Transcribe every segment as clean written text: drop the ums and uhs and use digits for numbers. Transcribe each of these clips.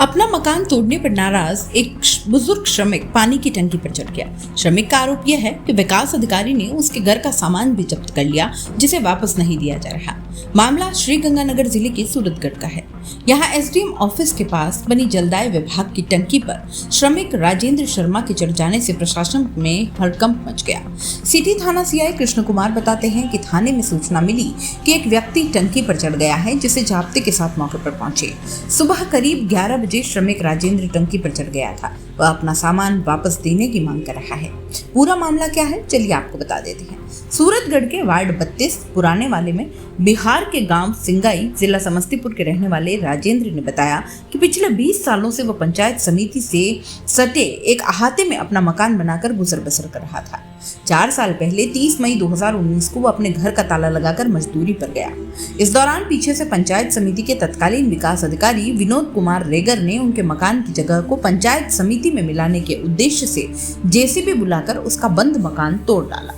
अपना मकान तोड़ने पर नाराज एक बुजुर्ग श्रमिक पानी की टंकी पर चढ़ गया। श्रमिक का आरोप यह है कि विकास अधिकारी ने उसके घर का सामान भी जब्त कर लिया, जिसे वापस नहीं दिया जा रहा। मामला श्रीगंगानगर जिले के सूरतगढ़ का है। यहाँ एसडीएम ऑफिस के पास बनी जलदाय विभाग की टंकी पर श्रमिक राजेंद्र शर्मा के चढ़ जाने से प्रशासन में हड़कंप मच गया। सिटी थाना सीआई कृष्ण कुमार बताते हैं कि थाने में सूचना मिली कि एक व्यक्ति टंकी पर चढ़ गया है, जिसे जाब्ते के साथ मौके पर पहुंचे। सुबह करीब 11 बजे श्रमिक राजेंद्र टंकी पर चढ़ गया था। वह अपना सामान वापस देने की मांग कर रहा है। पूरा मामला क्या है, चलिए आपको बता देते हैं। सूरतगढ़ के वार्ड 32 पुराने वाले में बिहार के गांव सिंगाई, जिला समस्तीपुर के रहने वाले राजेंद्र ने बताया कि पिछले 20 सालों से वह पंचायत समिति से सटे एक अहाते में अपना मकान बनाकर गुजर बसर कर रहा था। 4 साल पहले 30 मई 2019 को वो अपने घर का ताला लगाकर मजदूरी पर गया। इस दौरान पीछे से पंचायत समिति के तत्कालीन विकास अधिकारी विनोद कुमार रेगर ने उनके मकान की जगह को पंचायत समिति में मिलाने के उद्देश्य से जेसीबी बुलाकर उसका बंद मकान तोड़ डाला।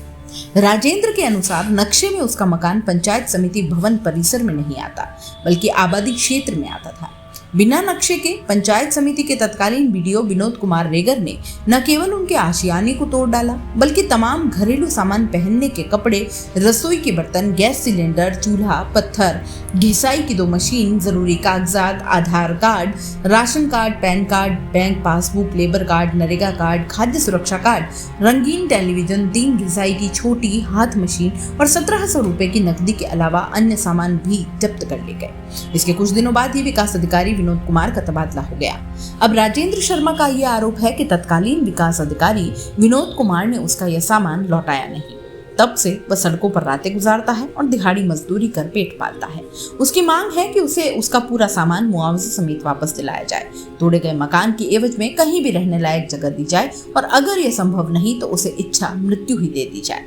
राजेंद्र के अनुसार नक्शे में उसका मकान पंचायत समिति भवन परिसर में नहीं आता, बल्कि आबादी क्षेत्र में आता था। बिना नक्शे के पंचायत समिति के तत्कालीन बीडीओ विनोद कुमार रेगर ने न केवल उनके आशियाने को तोड़ डाला, बल्कि तमाम घरेलू सामान, पहनने के कपड़े, रसोई के बर्तन, गैस सिलेंडर, चूल्हा, पत्थर, घिसाई की 2 मशीन, जरूरी कागजात, Aadhaar card, ration card, PAN card, bank passbook, labour card, NREGA card, खाद्य सुरक्षा कार्ड, रंगीन टेलीविजन, 3 घिसाई की छोटी हाथ मशीन और 1700 रुपए की नकदी के अलावा अन्य सामान भी जब्त कर लिए गए। इसके कुछ दिनों बाद ही विकास अधिकारी विनोद कुमार का तबादला हो गया। अब राजेंद्र शर्मा का यह आरोप है कि तत्कालीन विकास अधिकारी विनोद कुमार ने उसका यह सामान लौटाया नहीं। तब से वह सड़कों पर रातें गुजारता है और दिहाड़ी मजदूरी कर पेट पालता है। उसकी मांग है कि उसे उसका पूरा सामान मुआवजे समेत वापस दिलाया जाए, तोड़े गए मकान की एवज में कहीं भी रहने लायक जगह दी जाए और अगर यह संभव नहीं तो उसे इच्छा मृत्यु ही दे दी जाए।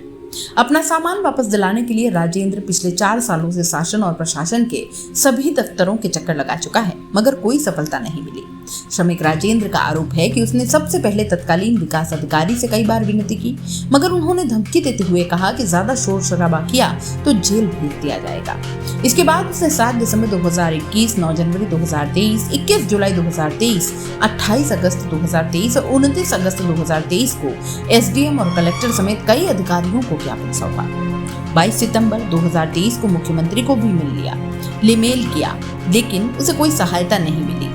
अपना सामान वापस दिलाने के लिए राजेंद्र पिछले 4 सालों से शासन और प्रशासन के सभी दफ्तरों के चक्कर लगा चुका है, मगर कोई सफलता नहीं मिली। श्रमिक राजेंद्र का आरोप है कि उसने सबसे पहले तत्कालीन विकास अधिकारी से कई बार विनती की, मगर उन्होंने धमकी देते हुए कहा कि ज्यादा शोर शराबा किया तो जेल भेज दिया जाएगा। इसके बाद उसने 7 दिसंबर 2021, 9 जनवरी 2023, 21 जुलाई 2023, 28 अगस्त 2023 और 29 अगस्त 2023 को एसडीएम और कलेक्टर समेत कई अधिकारियों को ज्ञापन सौंपा। 22 सितंबर 2023 को मुख्यमंत्री को भी मेल किया, लेकिन उसे कोई सहायता नहीं मिली।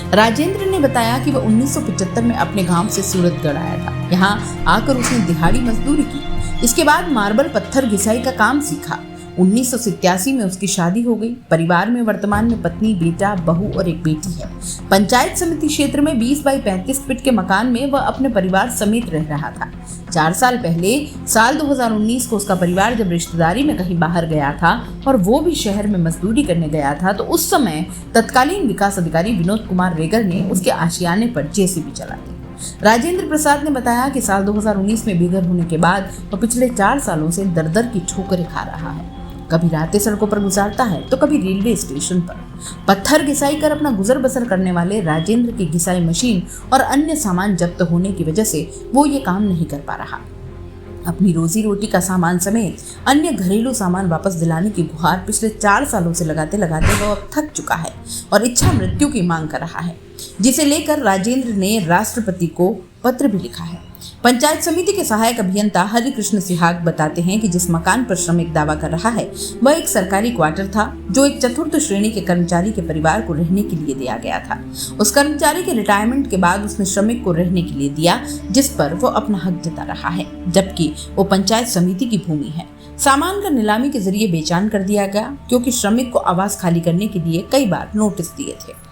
राजेंद्र ने बताया कि वह 1975 में अपने गांव से सूरतगढ़ आया था। यहाँ आकर उसने दिहाड़ी मजदूरी की। इसके बाद मार्बल पत्थर घिसाई का काम सीखा। 1987 में उसकी शादी हो गई। परिवार में वर्तमान में पत्नी, बेटा, बहू और एक बेटी है। पंचायत समिति क्षेत्र में 20 बाई 35 फीट के मकान में वह अपने परिवार समेत रह रहा था। 4 साल पहले साल 2019 को उसका परिवार जब रिश्तेदारी में कहीं बाहर गया था और वो भी शहर में मजदूरी करने गया था, तो उस समय तत्कालीन विकास अधिकारी विनोद कुमार रेगर ने उसके आशियाने पर जेसीबी चला दी। राजेंद्र प्रसाद ने बताया कि साल 2019 में बेघर होने के बाद वो पिछले 4 सालों से दर-दर की ठोकरें खा रहा है। कभी रातें सड़कों पर गुजारता है तो कभी रेलवे स्टेशन पर। पत्थर घिसाई कर अपना गुजर बसर करने वाले राजेंद्र की घिसाई मशीन और अन्य सामान जब्त होने की वजह से वो ये काम नहीं कर पा रहा। अपनी रोजी रोटी का सामान समेत अन्य घरेलू सामान वापस दिलाने की गुहार पिछले 4 सालों से लगाते लगाते वो अब थक चुका है और इच्छा मृत्यु की मांग कर रहा है, जिसे लेकर राजेंद्र ने राष्ट्रपति को पत्र भी लिखा है। पंचायत समिति के सहायक अभियंता हरिकृष्ण सिहाग बताते हैं कि जिस मकान पर श्रमिक दावा कर रहा है वह एक सरकारी क्वार्टर था, जो एक चतुर्थ श्रेणी के कर्मचारी के परिवार को रहने के लिए दिया गया था। उस कर्मचारी के रिटायरमेंट के बाद उसने श्रमिक को रहने के लिए दिया, जिस पर वो अपना हक जता रहा है, जबकि वो पंचायत समिति की भूमि है। सामान का नीलामी के जरिए बेचान कर दिया गया, क्योंकि श्रमिक को आवास खाली करने के लिए कई बार नोटिस दिए थे।